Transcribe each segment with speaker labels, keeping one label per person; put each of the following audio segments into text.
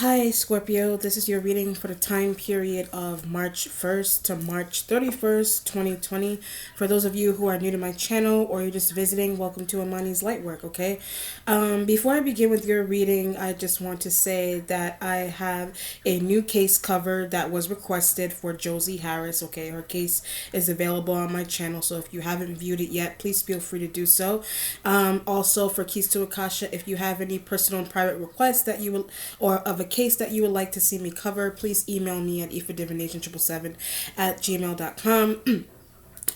Speaker 1: Hi, Scorpio. This is your reading for the time period of March 1st to March 31st, 2020. For those of you who are new to my channel or you're just visiting, welcome to Amani's Lightwork, okay? Before I begin with your reading, I just want to say that I have a new case cover that was requested for Josie Harris, okay? Her case is available on my channel, so if you haven't viewed it yet, please feel free to do so. Also, for Keys to Akasha, if you have any personal and private requests that you will, or of a case that you would like to see me cover, please email me at efadivination777 at gmail.com.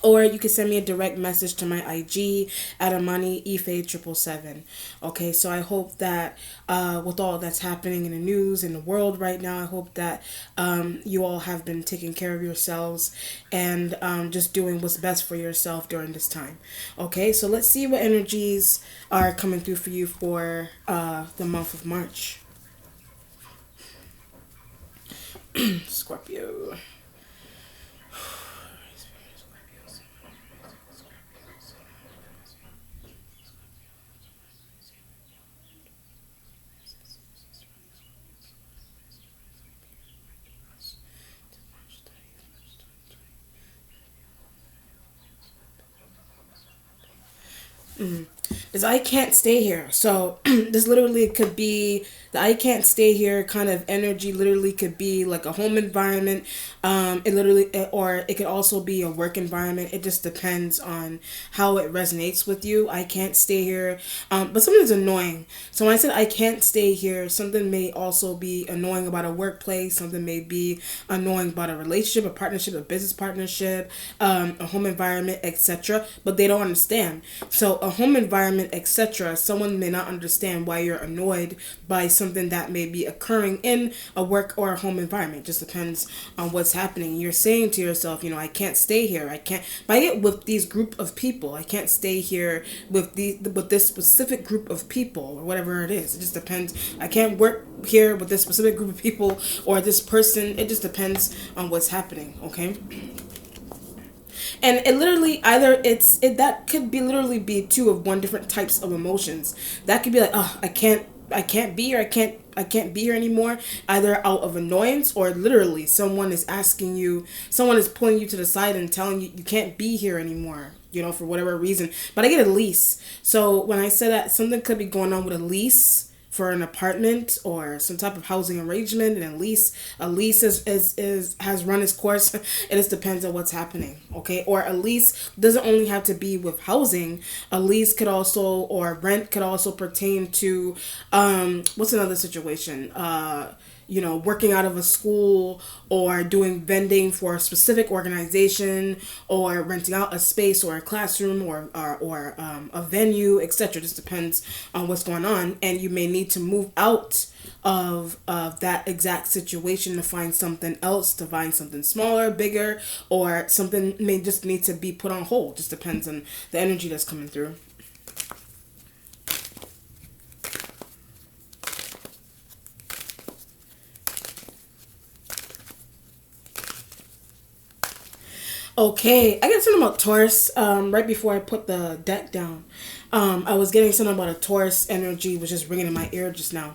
Speaker 1: Or you can send me a direct message to my IG at Amani Ife777. Okay, so I hope that with all that's happening in the news, in the world right now, I hope that you all have been taking care of yourselves and just doing what's best for yourself during this time. Okay, so let's see what energies are coming through for you for the month of March. Scorpio. Is I can't stay here. So this literally could be the I can't stay here kind of energy. Literally could be like a home environment. It literally, or it could also be a work environment. It just depends on how it resonates with you. I can't stay here, but something's annoying. So when I said I can't stay here, something may also be annoying about a workplace. Something may be annoying about a relationship, a partnership, a business partnership, a home environment, etc. But they don't understand. So a home environment, etc. Someone may not understand why you're annoyed by something that may be occurring in a work or a home environment. It just depends on what's happening. You're saying to yourself, I can't stay here. I can't by it with these group of people. I can't stay here with this specific group of people or whatever it is. It just depends. I can't work here with this specific group of people or this person. It just depends on what's happening. Okay. And it literally either that could be literally be two of one different types of emotions. That could be like, oh, I can't be here, I can't be here anymore, either out of annoyance or literally someone is asking you, someone is pulling you to the side and telling you you can't be here anymore, for whatever reason. But I get a lease. So when I say that, something could be going on with a lease for an apartment or some type of housing arrangement, and a lease is has run its course. It just depends on what's happening. Okay, or a lease doesn't only have to be with housing. A lease could also, or rent could also pertain to what's another situation, working out of a school or doing vending for a specific organization or renting out a space or a classroom or a venue, etc. Just depends on what's going on, and you may need to move out of that exact situation to find something else, to find something smaller, bigger, or something may just need to be put on hold. Just depends on the energy that's coming through. Okay, I got something about Taurus. Right before I put the deck down, I was getting something about a Taurus energy, was just ringing in my ear just now.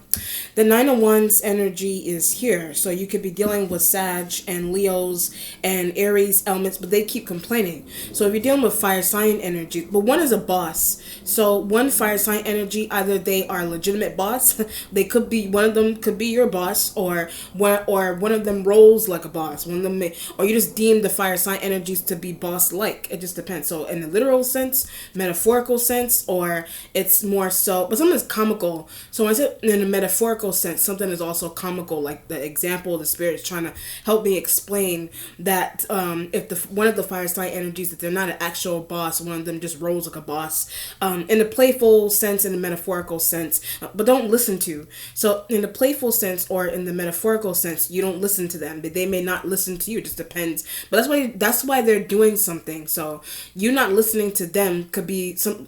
Speaker 1: The Nine of Wands energy is here, so you could be dealing with Sag and Leos and Aries elements, but they keep complaining. So if you're dealing with fire sign energy, but one is a boss. So one fire sign energy, either they are a legitimate boss, they could be, one of them could be your boss, or one of them rolls like a boss. One of them may, or you just deem the fire sign energies to be boss like. It just depends. So in the literal sense, metaphorical sense, or it's more so, but something is comical. So when I said in a metaphorical sense, something is also comical, like the example the spirit is trying to help me explain that if the one of the fire sign energies, that they're not an actual boss, one of them just rolls like a boss, in the playful sense, in the metaphorical sense, but don't listen to. So in the playful sense or in the metaphorical sense, you don't listen to them, but they may not listen to you. It just depends. But that's why they're doing something. So you not listening to them could be some,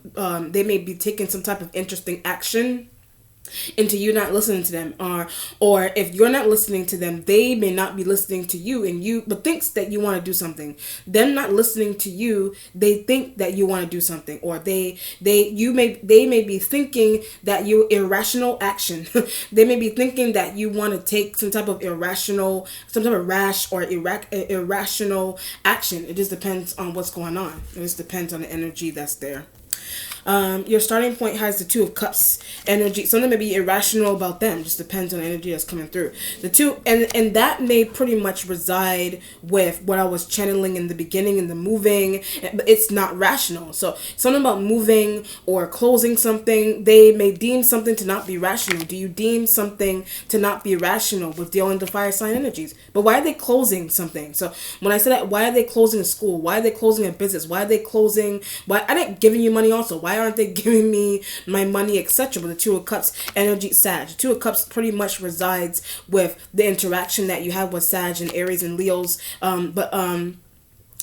Speaker 1: they may be taking some type of interesting action into you not listening to them, or if you're not listening to them, they may not be listening to you, and you but thinks that you want to do something. Them not listening to you, they think that you want to do something, or they may be thinking that you irrational action. They may be thinking that you want to take some type of irrational, some type of rash or irrational action. It just depends on what's going on. It just depends on the energy that's there. Your starting point has the Two of Cups energy. Something may be irrational about them. Just depends on the energy that's coming through. The two, and that may pretty much reside with what I was channeling in the beginning in the moving. But it's not rational. So something about moving or closing something, they may deem something to not be rational. Do you deem something to not be rational with dealing with fire sign energies? But why are they closing something? So when I said that, why are they closing a school? Why are they closing a business? Why are they closing? Why are they giving you money also? Why aren't they giving me my money, etc.? With the Two of Cups energy, Sag. The Two of Cups pretty much resides with the interaction that you have with Sag and Aries and Leos.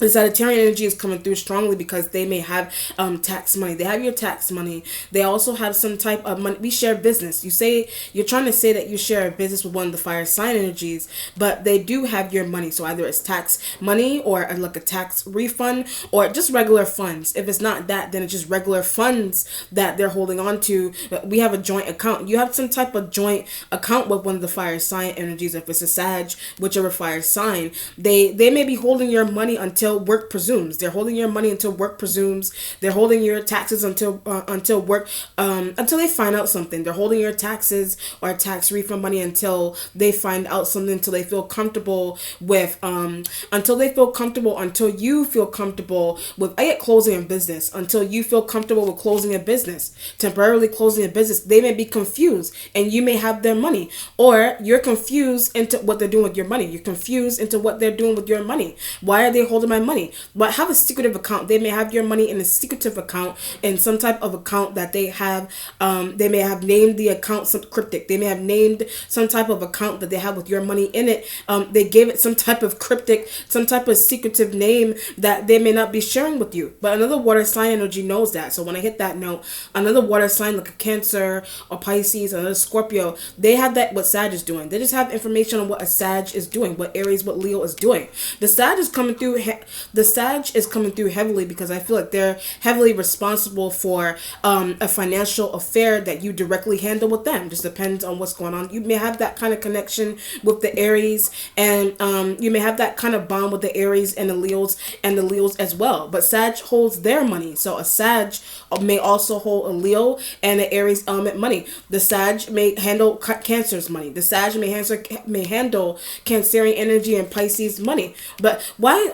Speaker 1: The Sagittarian energy is coming through strongly because they may have tax money. They have your tax money. They also have some type of money. We share business. You're trying to say that you share a business with one of the fire sign energies, but they do have your money. So either it's tax money or like a tax refund or just regular funds. If it's not that, then it's just regular funds that they're holding on to. We have a joint account. You have some type of joint account with one of the fire sign energies. If it's a Sag, whichever fire sign, they may be holding your money until work presumes. They're holding your money until work presumes. They're holding your taxes until work until they find out something. They're holding your taxes or tax refund money until they find out something. Until they feel comfortable with. Until you feel comfortable with. I get closing a business. Until you feel comfortable with closing a business. Temporarily closing a business. They may be confused, and you may have their money, or you're confused into what they're doing with your money. You're confused into what they're doing with your money. Why are they holding my money? But have a secretive account. They may have your money in a secretive account, in some type of account that they have. They may have named the account some cryptic. They may have named some type of account that they have with your money in it. They gave it some type of cryptic, some type of secretive name that they may not be sharing with you. But another water sign energy knows that. So when I hit that note, another water sign like a Cancer or Pisces, another Scorpio, they have that what Sag is doing. They just have information on what a Sag is doing, what Aries, what Leo is doing. The Sag is coming through. The Sag is coming through heavily because I feel like they're heavily responsible for a financial affair that you directly handle with them. Just depends on what's going on. You may have that kind of connection with the Aries, and you may have that kind of bond with the Aries and the Leos as well. But Sag holds their money, so a Sag may also hold a Leo and an Aries element money. The Sag may handle Cancer's money. The Sag may handle Cancerian energy and Pisces money. But why?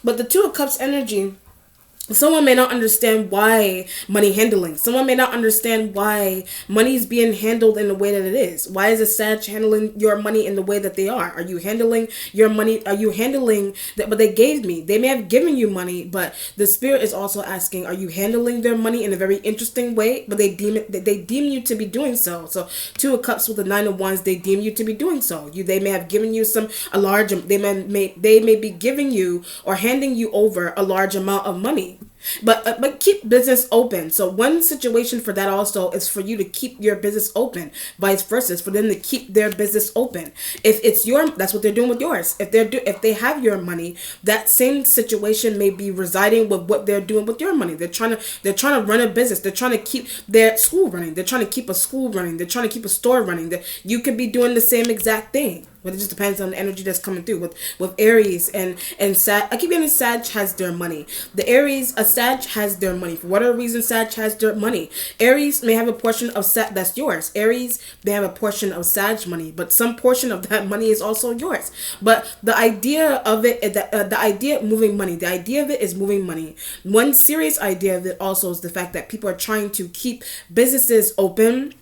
Speaker 1: But the Two of Cups energy, someone may not understand why money handling. Someone may not understand why money is being handled in the way that it is. Why is a Sag handling your money in the way that they are? Are you handling your money? Are you handling that? But they gave me. They may have given you money, but the spirit is also asking, are you handling their money in a very interesting way? But they deem you to be doing so. So Two of Cups with the Nine of Wands, they deem you to be doing so. They may have given you they may be giving you or handing you over a large amount of money. But keep business open. So one situation for that also is for you to keep your business open. Vice versa, is for them to keep their business open. If it's that's what they're doing with yours. If they have your money, that same situation may be residing with what they're doing with your money. They're trying to run a business. They're trying to keep their school running. They're trying to keep a school running. They're trying to keep a store running. You could be doing the same exact thing. But it just depends on the energy that's coming through with Aries and Sag. I keep getting Sag has their money. The Aries, a Sag has their money. For whatever reason, Sag has their money. Aries may have a portion of Sag that's yours. Aries may have a portion of Sag money, but some portion of that money is also yours. But the idea of it, the idea of moving money, the idea of it is moving money. One serious idea of it also is the fact that people are trying to keep businesses open.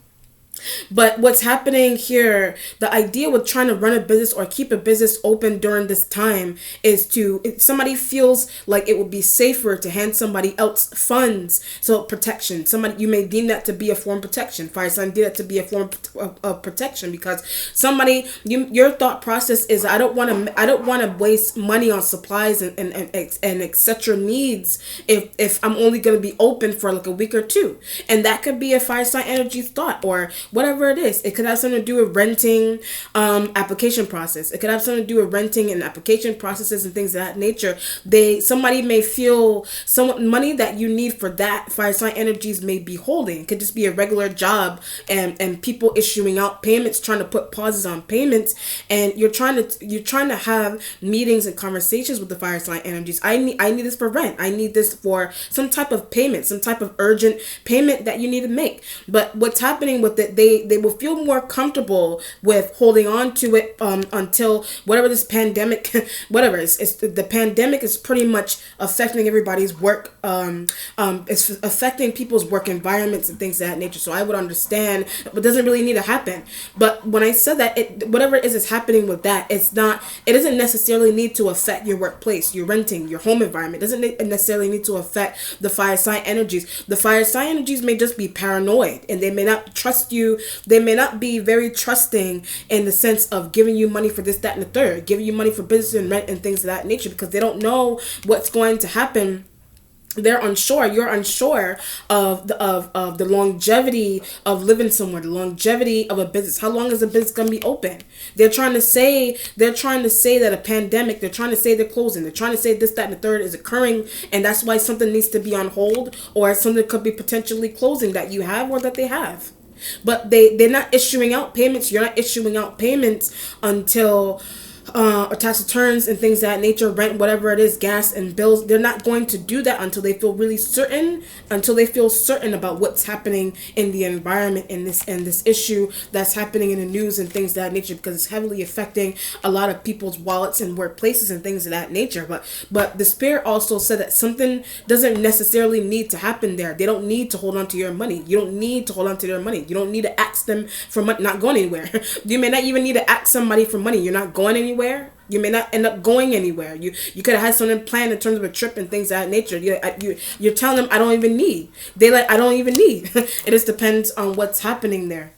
Speaker 1: But what's happening here, the idea with trying to run a business or keep a business open during this time is if somebody feels like it would be safer to hand somebody else funds. So protection, you may deem that to be a form of protection. Fire sign did that to be a form of protection because your thought process is I don't want to waste money on supplies and etc. needs if I'm only going to be open for like a week or two. And that could be a fire sign energy thought, or whatever it is. It could have something to do with renting, application process. It could have something to do with renting and application processes and things of that nature. Somebody may feel some money that you need for that fire sign energies may be holding. It could just be a regular job, and people issuing out payments, trying to put pauses on payments, and you're trying to have meetings and conversations with the fire sign energies. I need this for rent. I need this for some type of payment, some type of urgent payment that you need to make. But what's happening with it, they will feel more comfortable with holding on to it until whatever this pandemic, whatever it's the pandemic is pretty much affecting everybody's work. It's affecting people's work environments and things of that nature. So I would understand, but it doesn't really need to happen. But when I said that, whatever it is happening with that, it doesn't necessarily need to affect your workplace, your renting, your home environment. It doesn't necessarily need to affect the fire sign energies. The fire sign energies may just be paranoid, and they may not trust you. They may not be very trusting in the sense of giving you money for this, that, and the third, giving you money for business and rent and things of that nature, because they don't know what's going to happen. They're unsure. You're unsure of the longevity of living somewhere, the longevity of a business. How long is a business gonna be open? They're trying to say that a pandemic. They're trying to say they're closing. They're trying to say this, that, and the third is occurring, and that's why something needs to be on hold, or something could be potentially closing that you have or that they have. But they're not issuing out payments. You're not issuing out payments until or tax returns and things of that nature, rent, whatever it is, gas and bills. They're not going to do that until they feel really certain, about what's happening in the environment, in this issue that's happening in the news and things of that nature, because it's heavily affecting a lot of people's wallets and workplaces and things of that nature. But the spirit also said that something doesn't necessarily need to happen there. They don't need to hold on to your money. You don't need to hold on to their money. You don't need to ask them for money. Not going anywhere. You may not even need to ask somebody for money. You're not going anywhere. You may not end up going anywhere. You could have had something planned in terms of a trip and things of that nature. You're telling them, I don't even need. I don't even need. It just depends on what's happening there.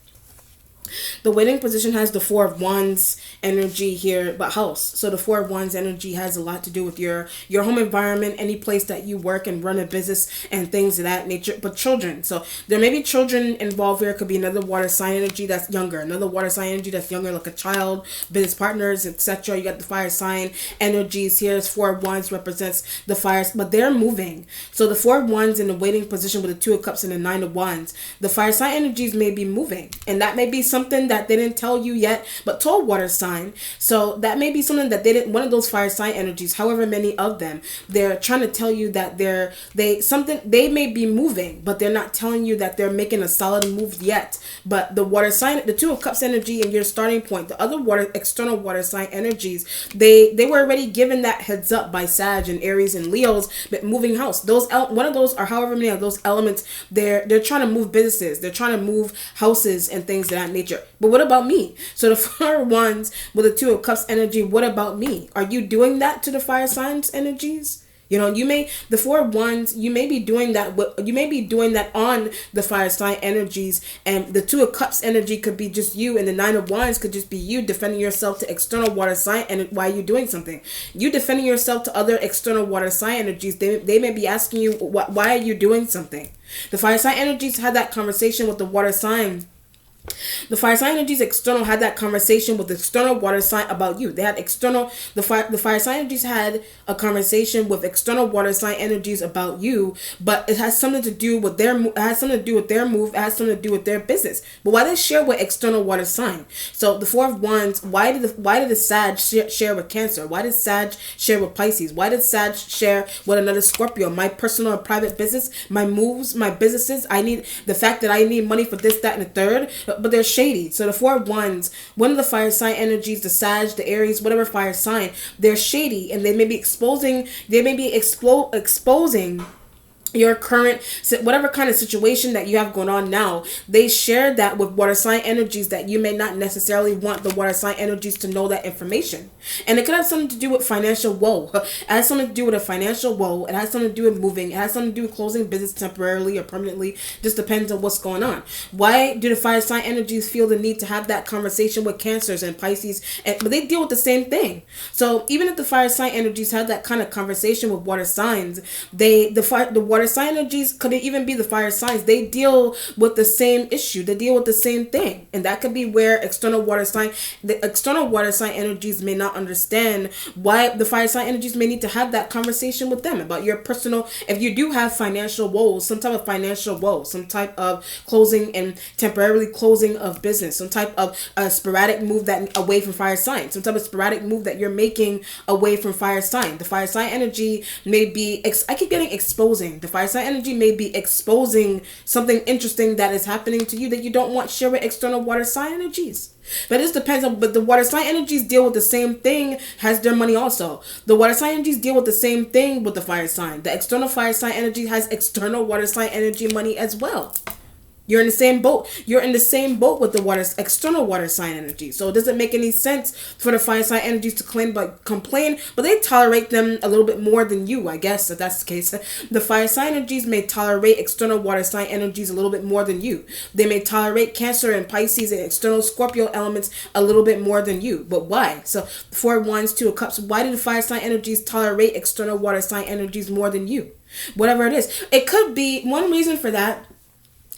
Speaker 1: The waiting position has the Four of Wands energy here, but house. So the Four of Wands energy has a lot to do with your home environment, any place that you work and run a business and things of that nature. But children. So there may be children involved here. It could be another water sign energy that's younger. Another water sign energy that's younger, like a child, business partners, etc. You got the fire sign energies here. It's Four of Wands represents the fires, but they're moving. So the Four of Wands in the waiting position with the Two of Cups and the Nine of Wands. The fire sign energies may be moving, and that may be something that they didn't tell you yet, but told water sign. So that may be something that they didn't. One of those fire sign energies, however many of them, they're trying to tell you that they may be moving, but they're not telling you that they're making a solid move yet. But the water sign, the Two of Cups energy, and your starting point, the other external water sign energies, they were already given that heads up by Sag and Aries and Leos. But moving house, one of those, or however many of those elements, they're trying to move businesses. They're trying to move houses and things of that nature. But what about me? So the Four of Wands with the Two of Cups energy, what about me? Are you doing that to the fire signs energies? The Four of Wands, you may be doing that on the fire sign energies, and the Two of Cups energy could be just you, and the Nine of Wands could just be you defending yourself to external water sign. And why are you doing something? You defending yourself to other external water sign energies. They may be asking you, why are you doing something? The fire sign energies had that conversation with the water sign. The fire sign energies external had that conversation with the external water sign about you. They had the fire sign energies had a conversation with external water sign energies about you, but it has something to do with their move. It has something to do with their business. But why they share with external water sign? So the Four of Wands, why did the Sag share with Cancer? Why did Sag share with Pisces? Why did Sag share with another Scorpio? My personal and private business, my moves, my businesses. I need the fact that I need money for this, that, and the third. But they're shady. So the Four of Wands, one of the fire sign energies, the Sag, the Aries, whatever fire sign, they're shady, and they may be exposing your current, whatever kind of situation that you have going on now. They share that with water sign energies that you may not necessarily want the water sign energies to know that information. And it could have something to do with financial woe. It has something to do with a financial woe. It has something to do with moving. It has something to do with closing business temporarily or permanently. Just depends on what's going on. Why do the fire sign energies feel the need to have that conversation with Cancers and Pisces? But they deal with the same thing. So even if the fire sign energies had that kind of conversation with water signs, the water water sign energies could even be the fire signs. They deal with the same issue. They deal with the same thing. And that could be where the external water sign energies may not understand why the fire sign energies may need to have that conversation with them about your personal, if you do have financial woes, some type of financial woes, some type of closing and temporarily closing of business, some type of sporadic move that away from fire sign, some type of sporadic move that you're making away from fire sign. The fire sign energy may be, I keep getting exposing. The fire sign energy may be exposing something interesting that is happening to you that you don't want share with external water sign energies. But this depends on, but the water sign energies deal with the same thing, has their money also. The water sign energies deal with the same thing with the fire sign. The external fire sign energy has external water sign energy money as well. You're in the same boat. You're in the same boat with the external water sign energy. So it doesn't make any sense for the fire sign energies to complain, but they tolerate them a little bit more than you, I guess, if that's the case. The fire sign energies may tolerate external water sign energies a little bit more than you. They may tolerate Cancer and Pisces and external Scorpio elements a little bit more than you. But why? So 4 of Wands, 2 of Cups. Why do the fire sign energies tolerate external water sign energies more than you? Whatever it is. It could be one reason for that.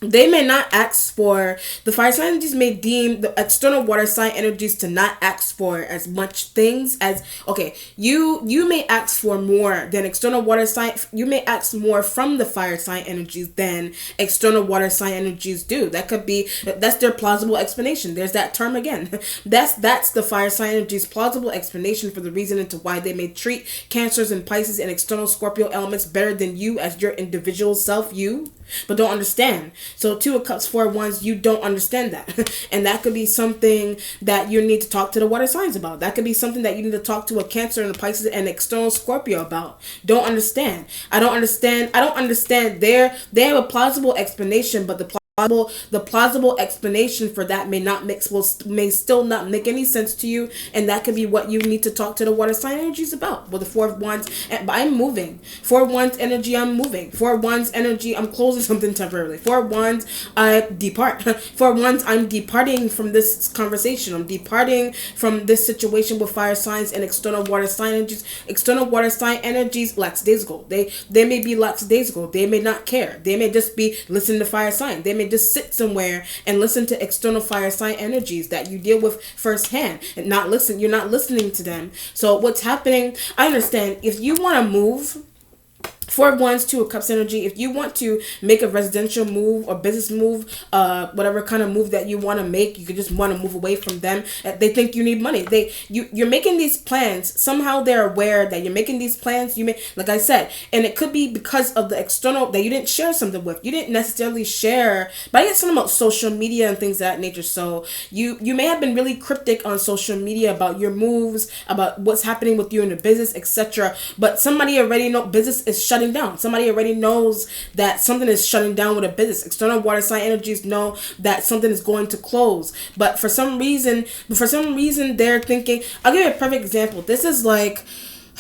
Speaker 1: They may not ask for, the fire sign energies may deem the external water sign energies to not ask for as much things as, okay, you may ask for more than external water sign, you may ask more from the fire sign energies than external water sign energies do. That could be, that's their plausible explanation. There's that term again. That's the fire sign energies plausible explanation for the reason into why they may treat Cancers and Pisces and external Scorpio elements better than you as your individual self, you, but don't understand. So 2 of Cups, 4 of Wands, you don't understand that. And that could be something that you need to talk to the water signs about. That could be something that you need to talk to a Cancer and a Pisces and external Scorpio about. Don't understand. I don't understand. They have a plausible explanation, but the plausible explanation for that may still not make any sense to you, and that could be what you need to talk to the water sign energies about. With the 4 of Wands, I'm moving. 4 of Wands energy, I'm moving. 4 of Wands energy, I'm closing something temporarily. 4 of Wands, I depart. 4 of Wands, I'm departing from this conversation. I'm departing from this situation with fire signs and external water sign energies. External water sign energies, lackadaisical. They may be lackadaisical. They may not care. They may just be listening to fire sign. They may just sit somewhere and listen to external fire sign energies that you deal with firsthand and you're not listening to them. So what's happening, I understand if you want to move, 4 of Wands, 2 of Cups energy, if you want to make a residential move or business move, whatever kind of move that you want to make, you could just want to move away from them. They think you need money. You're making these plans. Somehow they're aware that you're making these plans. Like I said, and it could be because of the external that you didn't share something with. You didn't necessarily share, but I get something about social media and things of that nature. So you may have been really cryptic on social media about your moves, about what's happening with you in the business, etc. But somebody already know business is shutting down. Somebody already knows that something is shutting down with a business. External water sign energies know that something is going to close. But for some reason they're thinking, I'll give you a perfect example. This is like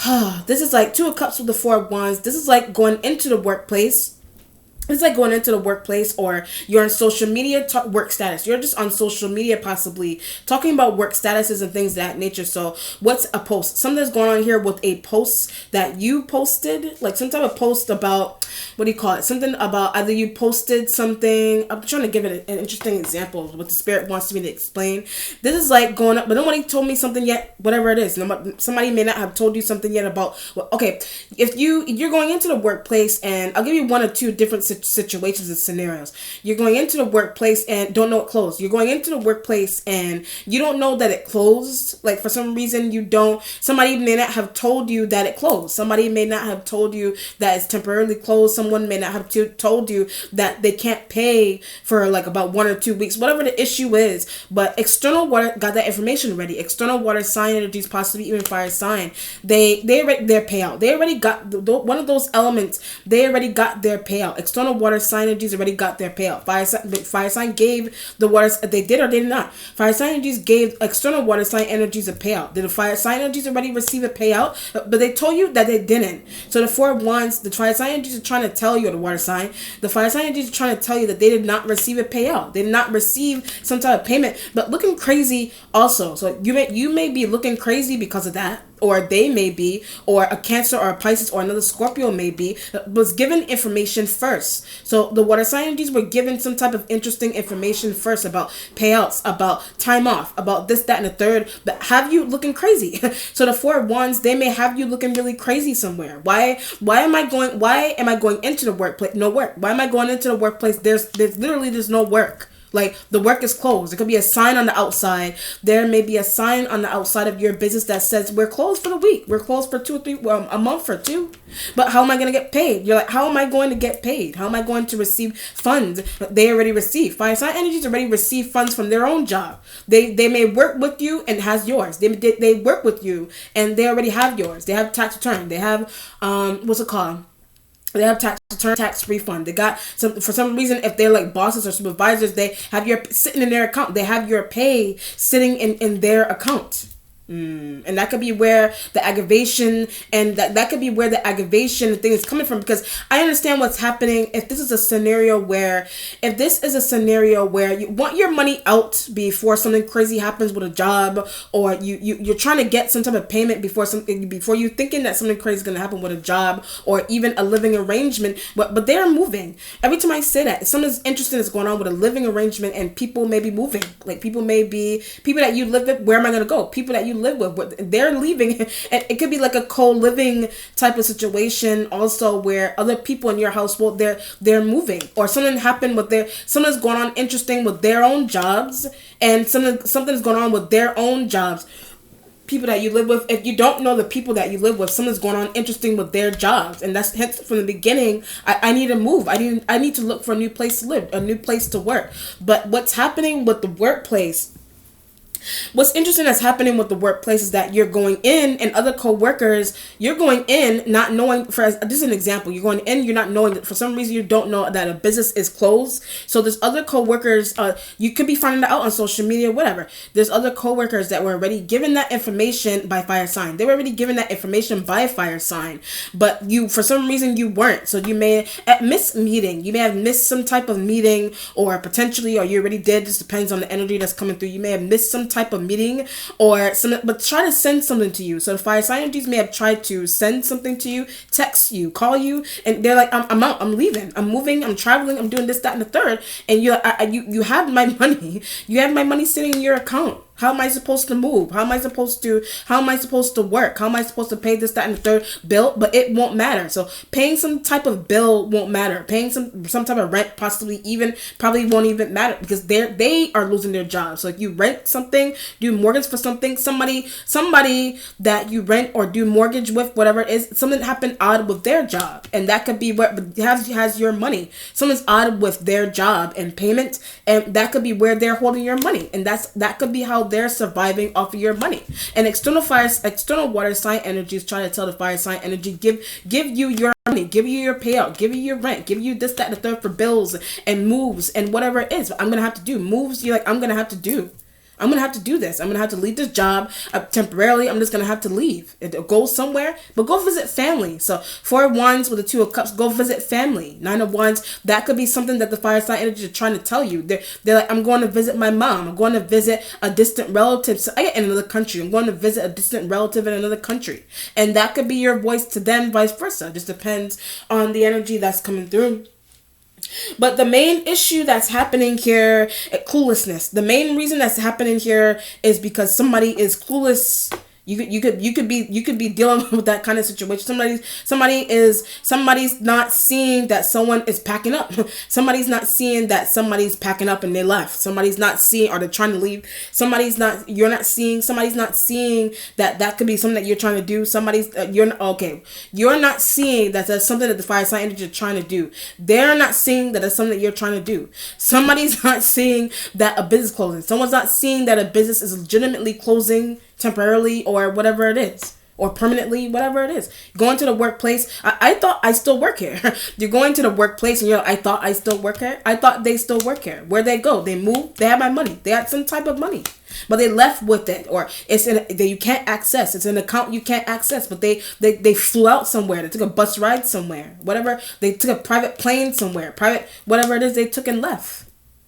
Speaker 1: 2 of Cups with the 4 of Wands. This is like going into the workplace. It's like going into the workplace, or you're on social media, work status. You're just on social media possibly talking about work statuses and things of that nature. So what's a post? Something's going on here with a post that you posted, like some type of post about, what do you call it? Something about either you posted something. I'm trying to give it an interesting example of what the spirit wants me to explain. This is like going up, but nobody told me something yet, whatever it is. Somebody may not have told you something yet about, well, okay, if you're going into the workplace, and I'll give you 1 or 2 different situations and scenarios. You're going into the workplace and don't know it closed. You're going into the workplace and you don't know that it closed. Like for some reason you don't. Somebody may not have told you that it closed. Somebody may not have told you that it's temporarily closed. Someone may not have told you that they can't pay for like about 1 or 2 weeks. Whatever the issue is. But external water got that information already. External water sign energies, possibly even fire sign. They already their payout. They already got one of those elements. They already got their payout. External water sign energies already got their payout. Fire sign gave the water, they did or did not. Fire sign energies gave external water sign energies a payout. Did the fire sign energies already receive a payout? But they told you that they didn't. So the 4 of Wands, the fire sign energies are trying to tell you, the water sign, the fire sign energies are trying to tell you that they did not receive a payout. They did not receive some type of payment, but looking crazy also. So you may be looking crazy because of that. or they may be, or a Cancer or a Pisces or another Scorpio may be, was given information first. So the water sign energies were given some type of interesting information first about payouts, about time off, about this, that, and the third, that have you looking crazy. So the Four of Wands, they may have you looking really crazy somewhere. Why am I going into the workplace? No work. Why am I going into the workplace? There's no work. Like, the work is closed. It could be a sign on the outside. There may be a sign on the outside of your business that says, we're closed for the week. We're closed for 2 or 3, a month or 2. But how am I going to get paid? You're like, how am I going to get paid? How am I going to receive funds? They already receive. Fire sign energies already receive funds from their own job. They may work with you and has yours. They work with you and they already have yours. They have tax return. They have, what's it called? They have tax return, tax refund. They got some, for some reason, if they're like bosses or supervisors, they have your sitting in their account. They have your pay sitting in their account. And that could be where the aggravation and that could be where the aggravation thing is coming from, because I understand what's happening. If this is a scenario where you want your money out before something crazy happens with a job, or you're trying to get some type of payment before you thinking that something crazy is going to happen with a job or even a living arrangement, but they're moving. Every time I say that, if something's interesting is going on with a living arrangement and people may be moving, like people that you live with, where am I going to go? People that you live with, they're leaving, and it could be like a co-living type of situation also, where other people in your household, they're moving, or something happened with something's going on interesting with their own jobs, and something's going on with their own jobs. People that you live with, if you don't know the people that you live with, something's going on interesting with their jobs, and that's hence from the beginning. I need to move. I need to look for a new place to live, a new place to work. But what's happening with the workplace? What's interesting that's happening with the workplace is that you're going in, and other co-workers, you're going in not knowing, this is an example, you're going in, you're not knowing that for some reason you don't know that a business is closed. So there's other co-workers, you could be finding that out on social media, whatever. There's other co-workers that were already given that information by fire sign. They were already given that information by fire sign, but you, for some reason, you weren't. So you may have missed meeting. You may have missed some type of meeting, or potentially, or you already did. This depends on the energy that's coming through. You may have missed some type of meeting or some, but try to send something to you. So the fire sign energies may have tried to send something to you, text you, call you, and they're like, I'm out, I'm leaving, I'm moving, I'm traveling, I'm doing this, that, and the third, and you have my money, you have my money sitting in your account. How am I supposed to move? How am I supposed to work? How am I supposed to pay this, that, and the third bill? But it won't matter. So paying some type of bill won't matter. Paying some type of rent probably won't even matter, because they are losing their jobs. So if you rent something, do mortgage for something, somebody that you rent or do mortgage with, whatever it is, something happened odd with their job. And that could be what has your money. Something's odd with their job and payment, and that could be where they're holding your money. And that could be how they're surviving off of your money. And external water sign energies trying to tell the fire sign energy, give you your money, give you your payout, give you your rent, give you this, that, and the third for bills and moves and whatever it is. I'm gonna have to do moves. You're like, I'm gonna have to do this. I'm going to have to leave this job temporarily. I'm just going to have to leave. Go somewhere, but go visit family. So 4 of Wands with the 2 of Cups, go visit family. 9 of Wands, that could be something that the fire sign energy is trying to tell you. They're like, I'm going to visit my mom. I'm going to visit a distant relative in another country. I'm going to visit a distant relative in another country. And that could be your voice to them, vice versa. It just depends on the energy that's coming through. But the main issue that's happening here, cluelessness. The main reason that's happening here is because somebody is clueless. You could be dealing with that kind of situation. Somebody's not seeing that someone is packing up. Somebody's not seeing that somebody's packing up and they left. Somebody's not seeing, or they're trying to leave. Somebody's not seeing that could be something that you're trying to do. You're not seeing that that's something that the fire sign energy is trying to do. They're not seeing that that's something that you're trying to do. Somebody's not seeing that a business closing. Someone's not seeing that a business is legitimately closing temporarily or whatever it is, or permanently, whatever it is. Going to the workplace, I thought I still work here. You're going to the workplace and you're like, I thought I still work here. I thought they still work here. Where'd they go? They moved. They had my money. They had some type of money, but they left with it, or it's that you can't access. It's an account you can't access, but they flew out somewhere. They took a bus ride somewhere, whatever. They took a private plane somewhere, private, whatever it is they took and left.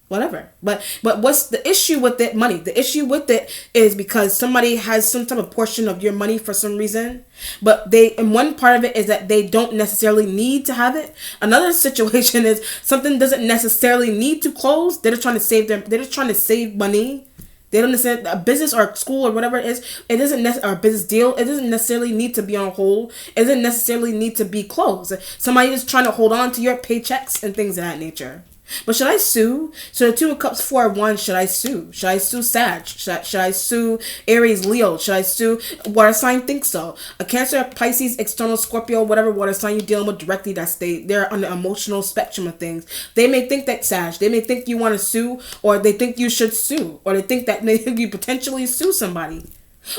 Speaker 1: whatever. But what's the issue with it? Money. The issue with it is because somebody has some type of portion of your money for some reason, but they, and one part of it is that they don't necessarily need to have it. Another situation is something doesn't necessarily need to close. They're just trying to save their. They're just trying to save money. They don't necessarily, a business or school or whatever it is, it doesn't necessarily, or a business deal, it doesn't necessarily need to be on hold. It doesn't necessarily need to be closed. Somebody is trying to hold on to your paychecks and things of that nature. But should I sue? So the Two of Cups, Four of Wands, should I sue? Should I sue Sag? Should I sue Aries, Leo? Should I sue water sign? Think so. A Cancer, Pisces, external Scorpio, whatever water sign you're dealing with directly, they're on the emotional spectrum of things. They may think that Sag, they may think you want to sue, or they think you should sue, or they think that you potentially sue somebody.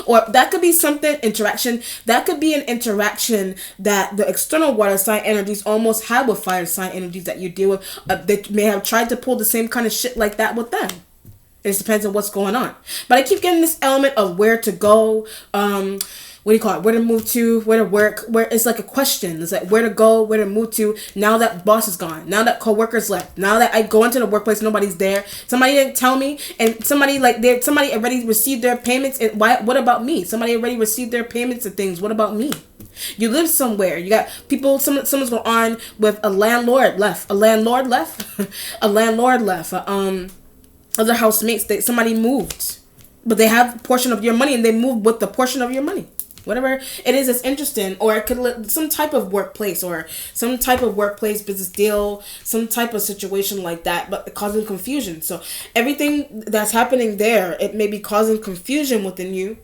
Speaker 1: Or that could be something, interaction. That could be an interaction that the external water sign energies almost have with fire sign energies that you deal with. They may have tried to pull the same kind of shit like that with them. It just depends on what's going on. But I keep getting this element of where to go. What do you call it? Where to move to, where to work, where it's like a question. It's like where to go, where to move to. Now that boss is gone, now that coworkers left, now that I go into the workplace, nobody's there. Somebody didn't tell me, and somebody already received their payments. And why? What about me? Somebody already received their payments and things. What about me? You live somewhere. You got people. Someone's going on with a landlord left. A landlord left. A landlord left. Other housemates. Somebody moved, but they have a portion of your money, and they moved with the portion of your money. Whatever it is, it's interesting. Or it could some type of workplace, or some type of workplace business deal, some type of situation like that, but causing confusion. So everything that's happening there, it may be causing confusion within you,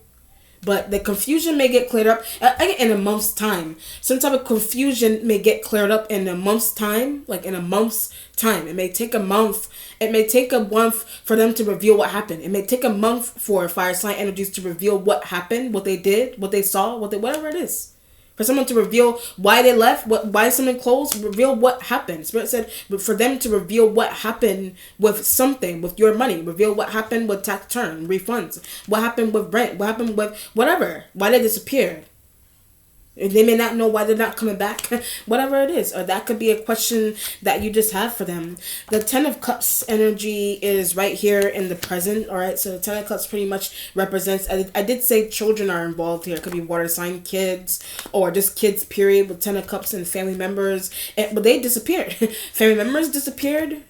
Speaker 1: but the confusion may get cleared up in a month's time. Some type of confusion may get cleared up in a month's time, like in a month's time. It may take a month. It may take a month for them to reveal what happened. It may take a month for fire sign energies to reveal what happened, what they did, what they saw, whatever it is. For someone to reveal why they left, why something closed, reveal what happened. Spirit said for them to reveal what happened with something, with your money. Reveal what happened with tax return, refunds. What happened with rent. What happened with whatever. Why they disappeared. They may not know why they're not coming back. Whatever it is. Or that could be a question that you just have for them. The Ten of Cups energy is right here in the present. Alright, so the Ten of Cups pretty much represents, I did say children are involved here. It could be water sign kids, or just kids period, with Ten of Cups and family members. But they disappeared. Family members disappeared.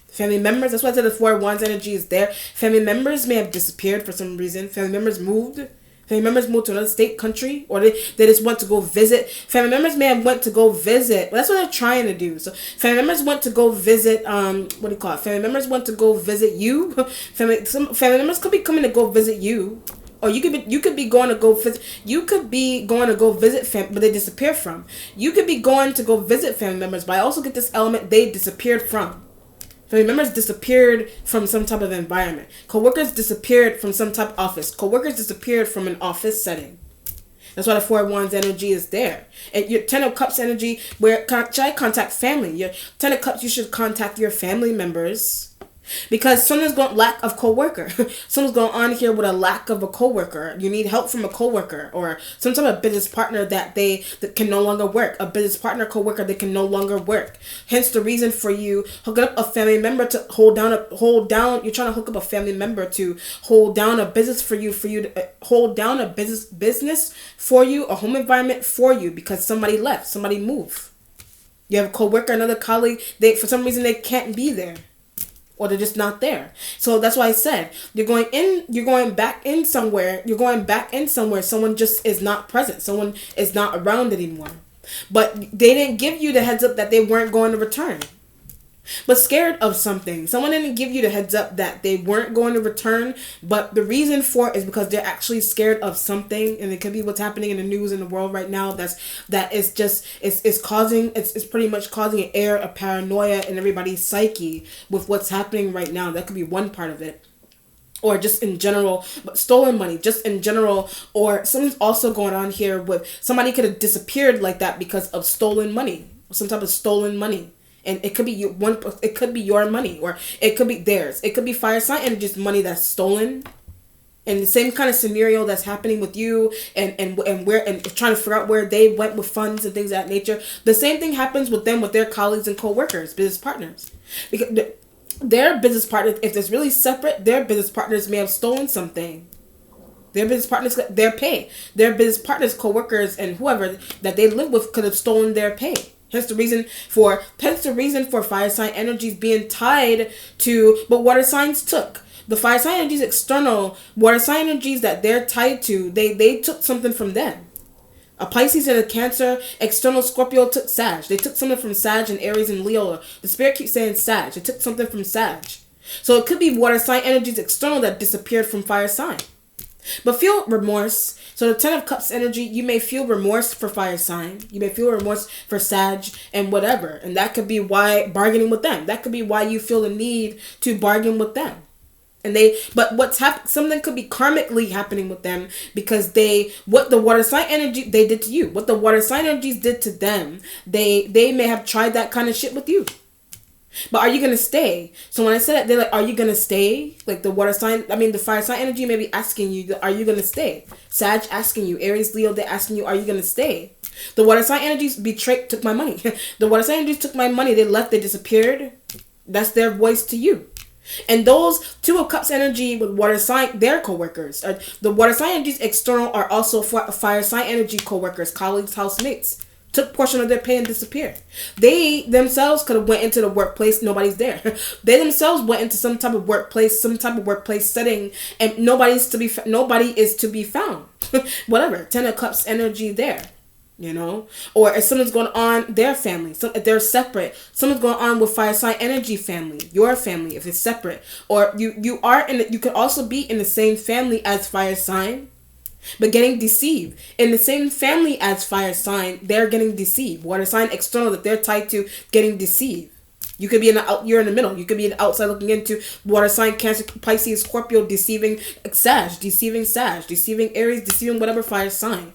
Speaker 1: Family members, that's why I said the Four of Wands energy is there. Family members may have disappeared for some reason. Family members moved. Family members moved to another state, country, or they just want to go visit. Family members may have went to go visit. That's what they're trying to do. So family members went to go visit, what do you call it? Family members went to go visit you. Some family members could be coming to go visit you. Or you could be going to go visit. You could be going to go visit but they disappear from. You could be going to go visit family members, but I also get this element they disappeared from. Family members disappeared from some type of environment. Co-workers disappeared from some type of office. Co-workers disappeared from an office setting. That's why the Four of Wands energy is there. And your Ten of Cups energy, where should I contact family? Your Ten of Cups, you should contact your family members. Because someone's going lack of co-worker. Someone's going on here with a lack of a co-worker. You need help from a co-worker, or some type of business partner that can no longer work. A business partner, co-worker that can no longer work. Hence the reason for you hooking up a family member to hold down. You're trying to hook up a family member to hold down a business for you to hold down a business for you, a home environment for you, because somebody left, somebody moved. You have a co-worker, another colleague. For some reason they can't be there. Or they're just not there. So that's why I said you're going back in somewhere. Someone just is not present. Someone is not around anymore. But they didn't give you the heads up that they weren't going to return. But scared of something. Someone didn't give you the heads up that they weren't going to return. But the reason for it is because they're actually scared of something. And it could be what's happening in the news in the world right now. It's pretty much causing an air of paranoia in everybody's psyche with what's happening right now. That could be one part of it. Or just in general, but stolen money, just in general. Or something's also going on here with somebody could have disappeared like that because of stolen money. Some type of stolen money. And it could be it could be your money, or it could be theirs. It could be fire sign and just money that's stolen. And the same kind of scenario that's happening with you and trying to figure out where they went with funds and things of that nature. The same thing happens with them, with their colleagues and co-workers, business partners. Because their business partners, if it's really separate, their business partners may have stolen something. Their business partners, their pay. Their business partners, co-workers, and whoever that they live with could have stolen their pay. Hence the reason for fire sign energies being tied to, but water signs took. The fire sign energies external, water sign energies that they're tied to, they took something from them. A Pisces and a Cancer, external Scorpio took Sag. They took something from Sag and Aries and Leo. The spirit keeps saying Sag. They took something from Sag. So it could be water sign energies external that disappeared from fire sign. But feel remorse. So the Ten of Cups energy, you may feel remorse for fire sign. You may feel remorse for Sag and whatever. And that could be why bargaining with them. That could be why you feel the need to bargain with them. But what's happened, something could be karmically happening with them because what the water sign energy they did to you, what the water sign energies did to them, they may have tried that kind of shit with you. But are you going to stay? So when I said that, they're like, are you going to stay? Like the the fire sign energy may be asking you, are you going to stay? Sag asking you, Aries, Leo, they're asking you, are you going to stay? The water sign energies took my money. The water sign energies took my money. They left, they disappeared. That's their voice to you. And those Two of Cups energy with water sign, they're co-workers. The water sign energies external are also fire sign energy co-workers, colleagues, housemates. Took portion of their pay and disappeared. They themselves could have went into the workplace. Nobody's there. They themselves went into some type of workplace setting, and nobody is to be found. Whatever. Ten of Cups energy there. Or if something's going on, their family, if they're separate, something's going on with fire sign energy family, your family, if it's separate, or you could also be in the same family as fire sign, but getting deceived in the same family as fire sign. They're getting deceived. Water sign external that they're tied to getting deceived. You could be you're in the middle. You could be in the outside looking into water sign, Cancer, Pisces, Scorpio, deceiving Sag, deceiving Aries, deceiving whatever fire sign.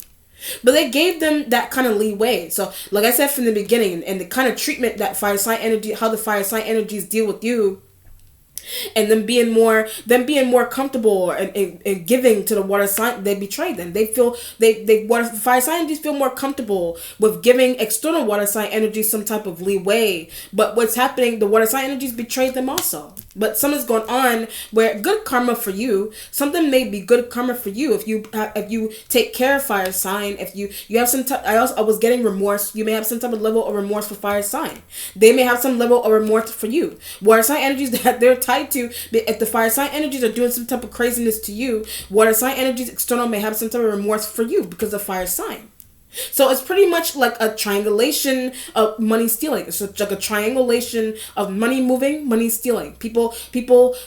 Speaker 1: But they gave them that kind of leeway. So, like I said from the beginning, and the kind of treatment that fire sign energy, how the fire sign energies deal with you, and them being more comfortable and giving to the water sign, they betrayed them. They feel fire sign energies feel more comfortable with giving external water sign energies some type of leeway. But what's happening? The water sign energies betrayed them also. But something's going on where good karma for you. Something may be good karma for you if you take care of fire sign. If you have some type. I was getting remorse. You may have some type of level of remorse for fire sign. They may have some level of remorse for you. Water sign energies that they're tied to. If the fire sign energies are doing some type of craziness to you, water sign energies external may have some type of remorse for you because of fire sign. So it's pretty much like a triangulation of money stealing. It's like a triangulation of money moving, money stealing. People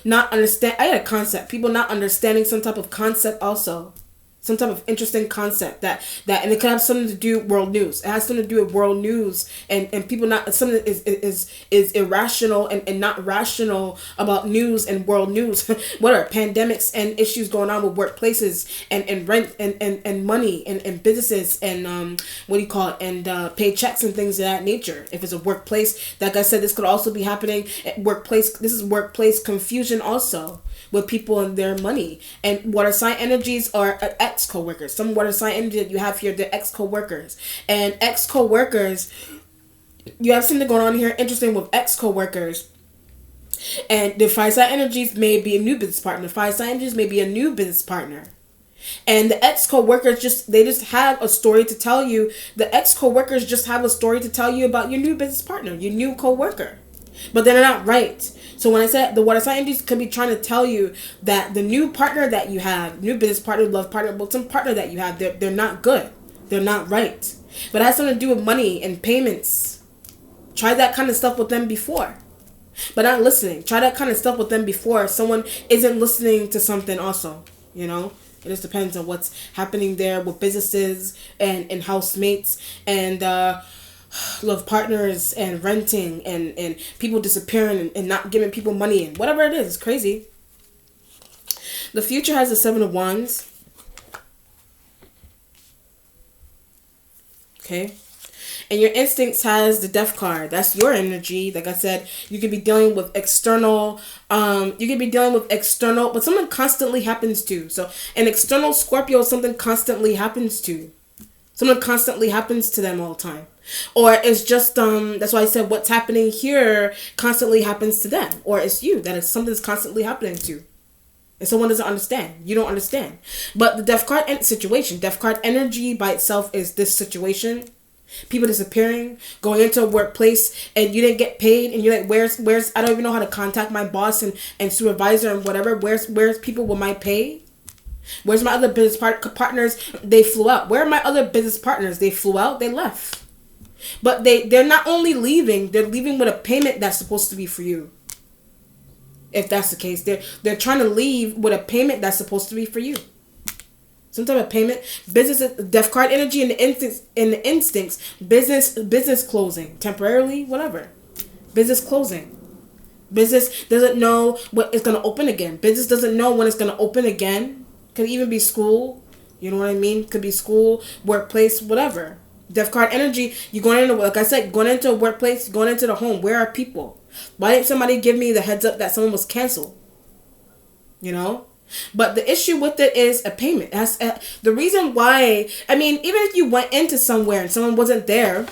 Speaker 1: not understand. I had a concept. People not understanding some type of concept also. Some type of interesting concept that and it could have something to do with world news. It has something to do with world news and people not something is irrational and not rational about news and world news. What are pandemics and issues going on with workplaces and rent and money and businesses and and paychecks and things of that nature. If it's a workplace, like I said, this could also be happening at workplace. This is workplace confusion also with people and their money. And water sign energies are ex co-workers. Some water sign energy that you have here, they're ex co-workers. And ex co-workers, you have something going on here interesting with ex co-workers. And the fire sign energies may be a new business partner. Fire sign energies may be a new business partner. And the ex co-workers just have a story to tell you. The ex co-workers just have a story to tell you about your new business partner, your new co-worker. But they're not right. So when I said the water sign energies could be trying to tell you that the new partner that you have, new business partner, love partner, but some partner that you have, they're not good. They're not right. But it has something to do with money and payments. Try that kind of stuff with them before. But not listening. Try that kind of stuff with them before someone isn't listening to something also. It just depends on what's happening there with businesses and housemates and love partners and renting and people disappearing and not giving people money and whatever it is. It's crazy. The future has the Seven of Wands. Okay. And your instincts has the Death card. That's your energy. Like I said, you could be dealing with external, but something constantly happens to. So an external Scorpio, something constantly happens to. Something constantly happens to them all the time. Or it's just that's why I said what's happening here constantly happens to them, or it's you that it's something that's constantly happening to, and someone doesn't understand. You don't understand. But the death card situation, death card energy by itself is this situation. People disappearing, going into a workplace and you didn't get paid, and you're like, where's I don't even know how to contact my boss and supervisor and whatever. Where's people with my pay? Where's my other business partners? They flew out. Where are my other business partners? They flew out. They left. But they're not only leaving, they're leaving with a payment that's supposed to be for you. If that's the case, they're trying to leave with a payment that's supposed to be for you. Some type of payment. Business, death card energy in the instincts. Business closing temporarily, whatever. Business closing. Business doesn't know when it's gonna open again. Business doesn't know when it's gonna open again. Could even be school. You know what I mean? Could be school, workplace, whatever. Death card energy. You going into, like I said, going into a workplace, going into the home. Where are people? Why didn't somebody give me the heads up that someone was canceled? You know? But the issue with it is a payment. That's the reason why. I mean, even if you went into somewhere and someone wasn't there,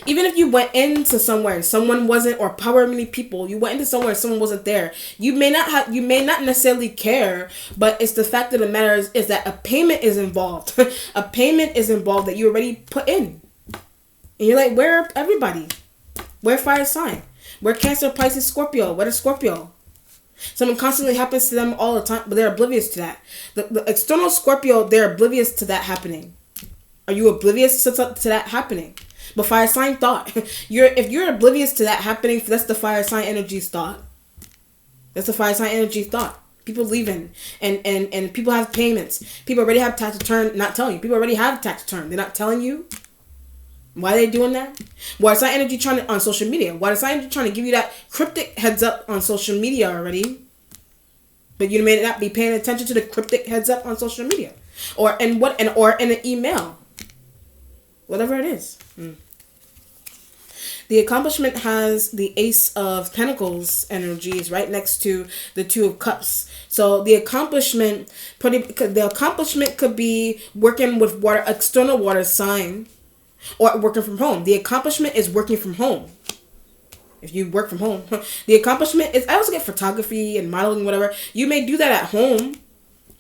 Speaker 1: even if you went into somewhere and someone wasn't, or however many people, you went into somewhere and someone wasn't there, you may not necessarily care, but it's the fact of the matter is that a payment is involved. A payment is involved that you already put in. And you're like, where everybody? Where fire sign? Where Cancer, Pisces, Scorpio? What is Scorpio? Something constantly happens to them all the time, but they're oblivious to that. The external Scorpio, they're oblivious to that happening. Are you oblivious to that happening? But fire sign thought. If you're oblivious to that happening, that's the fire sign energy's thought. That's the fire sign energy thought. People leaving and people have payments. People already have tax return, not telling you. People already have tax return. They're not telling you. Why are they doing that? Why is that energy trying to, on social media? Why is that energy trying to give you that cryptic heads up on social media already? But you may not be paying attention to the cryptic heads up on social media, or in an email, whatever it is. The accomplishment has the Ace of Pentacles energy is right next to the Two of Cups. So the accomplishment could be working with water, external water sign. Or working from home. The accomplishment is working from home. If you work from home. The accomplishment is, I also get photography and modeling, whatever. You may do that at home.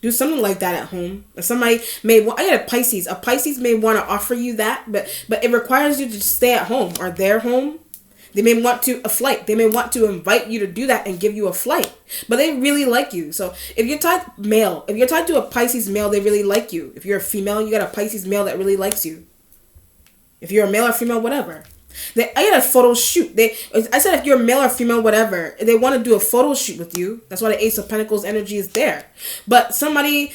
Speaker 1: Do something like that at home. If somebody may want, I get a Pisces. A Pisces may want to offer you that, but it requires you to just stay at home or their home. They may want a flight. They may want to invite you to do that and give you a flight. But they really like you. So if you're tied male, if you're tied to a Pisces male, they really like you. If you're a female, you got a Pisces male that really likes you. If you're a male or female, whatever. I had a photo shoot. I said if you're a male or female, whatever, they want to do a photo shoot with you. That's why the Ace of Pentacles energy is there. But somebody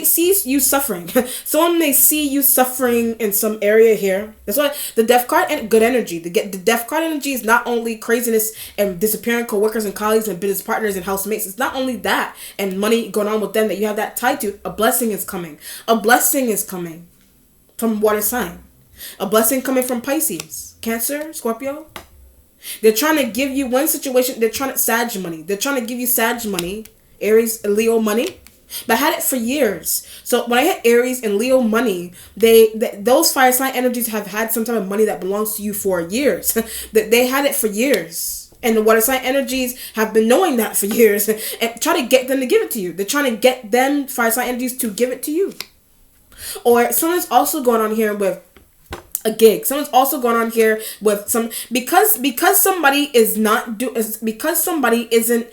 Speaker 1: sees you suffering. Someone may see you suffering in some area here. That's why the Death card and good energy. The Death card energy is not only craziness and disappearing coworkers and colleagues and business partners and housemates. It's not only that and money going on with them that you have that tied to. A blessing is coming. A blessing is coming from water sign. A blessing coming from Pisces, Cancer, Scorpio. They're trying to give you one situation. They're trying to Sag money. They're trying to give you Sag money, Aries, Leo money. But I had it for years. So when I hit Aries and Leo money, those fire sign energies have had some type of money that belongs to you for years. They had it for years. And the water sign energies have been knowing that for years and try to get them to give it to you. They're trying to get them fire sign energies to give it to you. Or someone's also going on here with a gig. Someone's also going on here with some because somebody because somebody isn't.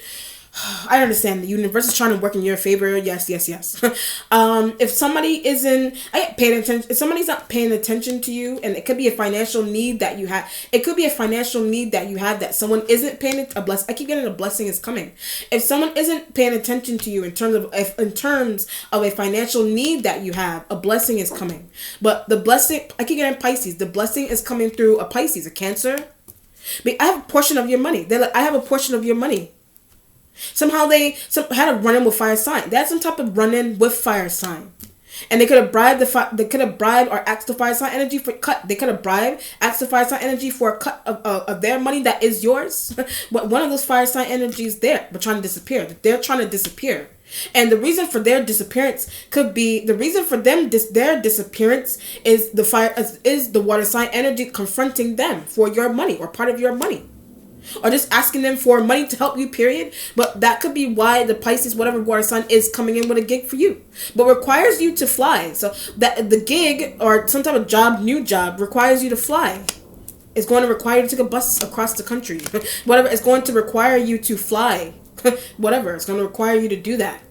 Speaker 1: I understand the universe is trying to work in your favor. Yes. If somebody isn't, I get paying attention. If somebody's not paying attention to you, and it could be a financial need that you have. It could be a financial need that you have that someone isn't paying a blessing. I keep getting a blessing is coming. If someone isn't paying attention to you in terms of a financial need that you have, a blessing is coming. But the blessing, I keep getting Pisces. The blessing is coming through a Pisces, a Cancer. But I have a portion of your money. They're like, I have a portion of your money. Somehow they had a run-in with fire sign. They had some type of run-in with fire sign, and they could have bribed or asked the fire sign energy for cut. They could have asked the fire sign energy for a cut of their money that is yours. But one of those fire sign energies there, but trying to disappear. They're trying to disappear. And the reason for their disappearance could be the reason for them their disappearance is the fire is the water sign energy confronting them for your money or part of your money, or just asking them for money to help you, period. But that could be why the Pisces, whatever water sign, is coming in with a gig for you, but requires you to fly. So that the gig or some type of job, new job, requires you to fly. It's going to require you to take a bus across the country. Whatever, it's going to require you to fly. Whatever, it's going to require you to do that.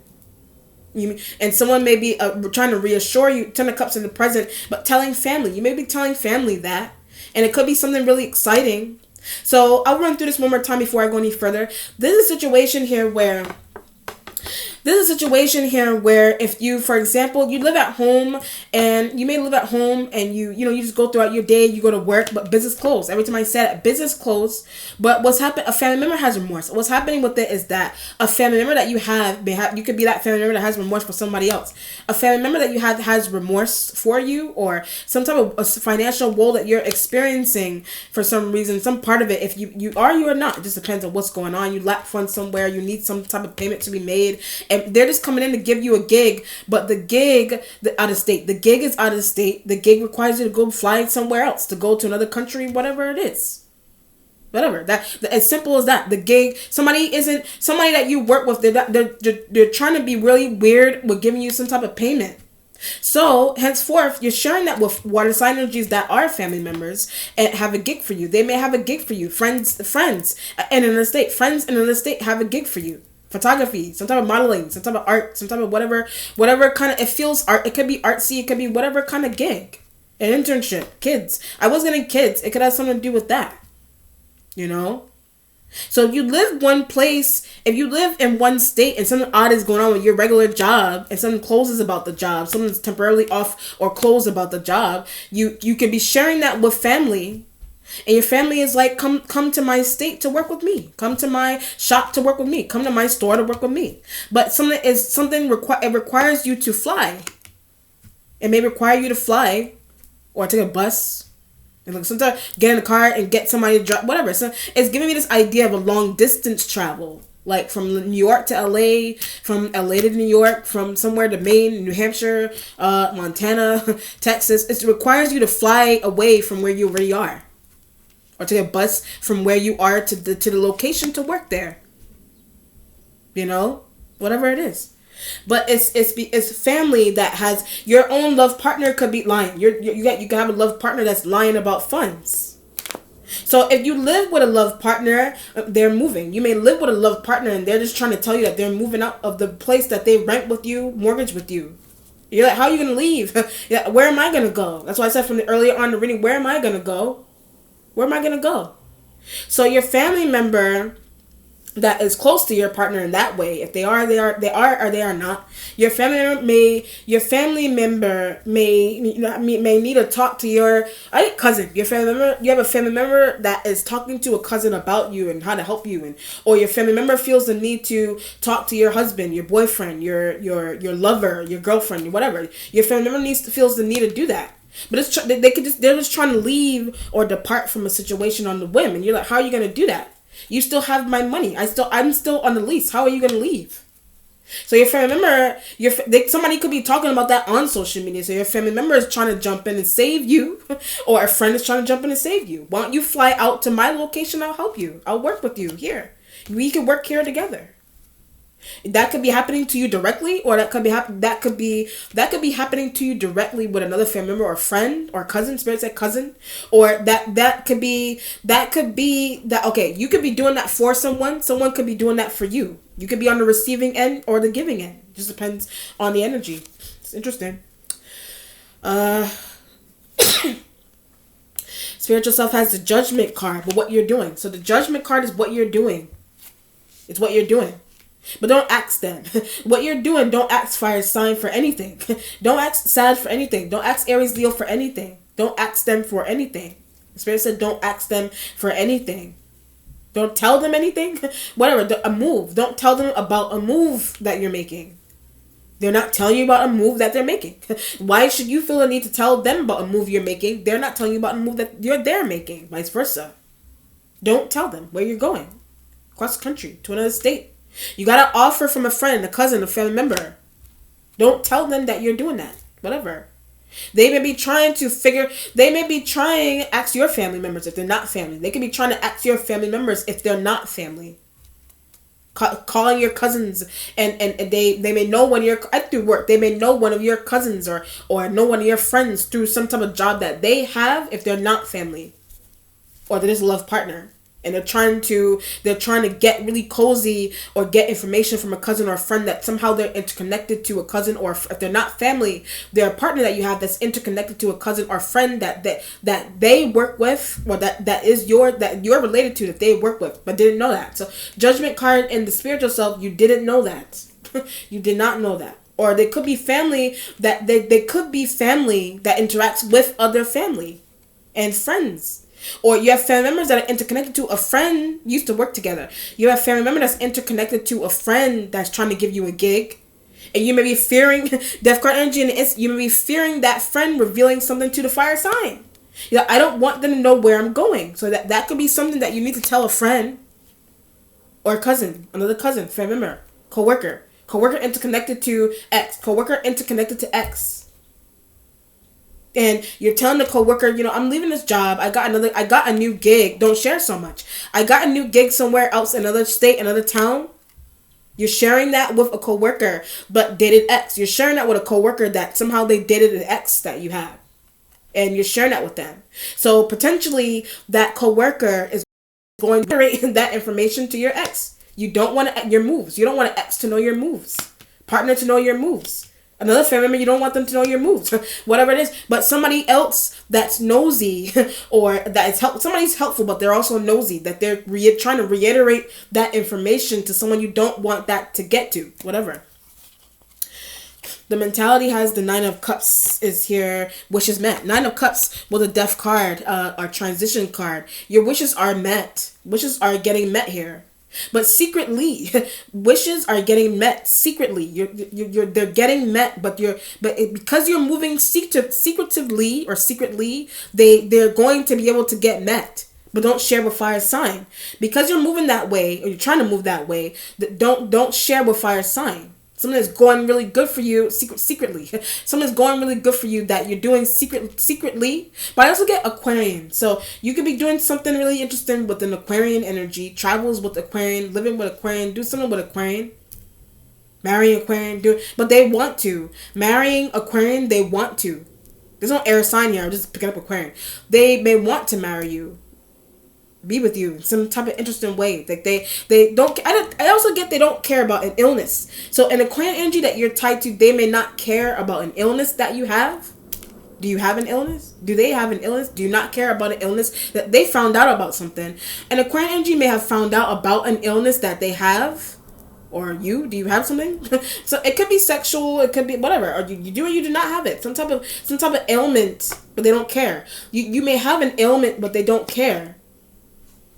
Speaker 1: And someone may be trying to reassure you, 10 of Cups in the present, but telling family. You may be telling family that, and it could be something really exciting. So I'll run through this one more time before I go any further. This is a situation here where if you, for example, you live at home, and you may live at home and you just go throughout your day, you go to work, but business closed. Every time I said it, business closed. But what's happened, a family member has remorse. What's happening with it is that a family member that you have, you could be that family member that has remorse for somebody else. A family member that you have has remorse for you, or some type of a financial woe that you're experiencing for some reason, some part of it. If you are or not, it just depends on what's going on. You lack funds somewhere, you need some type of payment to be made, and they're just coming in to give you a gig, but the gig is out of state. The gig requires you to go fly somewhere else, to go to another country, whatever it is. Whatever. That as simple as that. The gig, somebody that you work with, they're trying to be really weird with giving you some type of payment. So henceforth, you're sharing that with water sign energies that are family members and have a gig for you. They may have a gig for you. Friends in an estate. Friends in an estate have a gig for you. Photography, some type of modeling, some type of art, some type of whatever kind of, it feels art. It could be artsy. It could be whatever kind of gig. An internship. Kids. I was getting kids. It could have something to do with that. So if you live one place, if you live in one state and something odd is going on with your regular job and something closes about the job, something's temporarily off or closed about the job, you can be sharing that with family. And your family is like, come to my state to work with me. Come to my shop to work with me. Come to my store to work with me. But it requires you to fly. It may require you to fly or take a bus. And sometimes get in a car and get somebody to drive, whatever. So it's giving me this idea of a long distance travel. Like from New York to LA, from LA to New York, from somewhere to Maine, New Hampshire, Montana, Texas. It requires you to fly away from where you already are. Or take a bus from where you are to the location to work there. Whatever it is. But it's family that has your own love partner could be lying. You can have a love partner that's lying about funds. So if you live with a love partner, they're moving. You may live with a love partner and they're just trying to tell you that they're moving out of the place that they rent with you, mortgage with you. You're like, how are you gonna leave? Yeah, where am I gonna go? That's why I said from the earlier on the reading, where am I gonna go? Where am I going to go? So your family member that is close to your partner in that way, if they are or they are not, your family member may need to talk to your cousin. Your family member, you have a family member that is talking to a cousin about you and how to help you, or your family member feels the need to talk to your husband, your boyfriend, your lover, your girlfriend, whatever. Your family member feels the need to do that. But they're just trying to leave or depart from a situation on the whim, and you're like, how are you gonna do that? You still have my money. I'm still on the lease. How are you gonna leave? So your family member, somebody could be talking about that on social media. So your family member is trying to jump in and save you, or a friend is trying to jump in and save you. Why don't you fly out to my location? I'll help you. I'll work with you here. We can work here together. That could be happening to you directly, or that could be happening to you directly with another family member or friend or cousin. Spirit said cousin, or that could be that. Okay, you could be doing that for someone. Someone could be doing that for you. You could be on the receiving end or the giving end. It just depends on the energy. It's interesting. Spiritual self has the Judgment card, but what you're doing. So the Judgment card is what you're doing. It's what you're doing. But don't ask them what you're doing. Don't ask fire sign for anything. Don't ask Sag for anything. Don't ask Aries, Leo for anything. Don't ask them for anything. The Spirit said don't ask them for anything. Don't tell them anything. Whatever, a move. Don't tell them about a move that you're making. They're not telling you about a move that they're making. Why should you feel the need to tell them about a move you're making? They're not telling you about a move that they're making. Vice versa. Don't tell them where you're going. Across the country, to another state. You got an offer from a friend, a cousin, a family member. Don't tell them that you're doing that. Whatever. They may be trying to ask your family members if they're not family. They could be trying to ask your family members if they're not family. Calling your cousins, and they may know one of your, through work, they may know one of your cousins, or know one of your friends through some type of job that they have if they're not family. Or they're just a love partner. And they're trying to get really cozy or get information from a cousin or a friend that somehow they're interconnected to a cousin, or if they're not family, they're a partner that you have that's interconnected to a cousin or friend that they work with, or that you're related to, that they work with, but didn't know that. So Judgment card in the spiritual self, you didn't know that. You did not know that. Or they could be family that they could be family that interacts with other family and friends. Or you have family members that are interconnected to a friend used to work together. You have a family member that's interconnected to a friend that's trying to give you a gig. And you may be fearing Death card energy, and you may be fearing that friend revealing something to the fire sign. I don't want them to know where I'm going. So that could be something that you need to tell a friend or a cousin, another cousin, family member, coworker. Coworker interconnected to X. Coworker interconnected to X. And you're telling the coworker, I'm leaving this job. I got a new gig. Don't share so much. I got a new gig somewhere else, another state, another town. You're sharing that with a coworker, but dated X. You're sharing that with a coworker that somehow they dated an X that you have. And you're sharing that with them. So potentially that coworker is going to generate that information to your ex. You don't want your moves. You don't want an ex to know your moves. Partner to know your moves. Another family member, you don't want them to know your moves, whatever it is. But somebody else that's nosy, or that is somebody's helpful, but they're also nosy, that they're trying to reiterate that information to someone you don't want that to get to, whatever. The mentality has the 9 of Cups is here. Wishes met. 9 of Cups with a Death card, or transition card. Your wishes are met. Wishes are getting met here. But secretly, wishes are getting met secretly. They're getting met, because you're moving secretively or secretly, they're going to be able to get met. But don't share with fire sign, because you're moving that way, or you're trying to move that way. Don't share with fire sign. Something that's going really good for you secretly. Something that's going really good for you that you're doing secretly. But I also get Aquarian. So you could be doing something really interesting with an Aquarian energy. Travels with Aquarian. Living with Aquarian. Do something with Aquarian. Marrying Aquarian. But they want to. Marrying Aquarian, they want to. There's no air sign here. I'm just picking up Aquarian. They may want to marry you. Be with you in some type of interesting way. Like they don't. I also get they don't care about an illness. So an Aquarian energy that you're tied to, they may not care about an illness that you have. Do you have an illness? Do they have an illness? Do you not care about an illness that they found out about something? An Aquarian energy may have found out about an illness that they have. Or do you have something? So it could be sexual, it could be whatever. Or you do or you do not have it. Some type of ailment, but they don't care. You may have an ailment, but they don't care.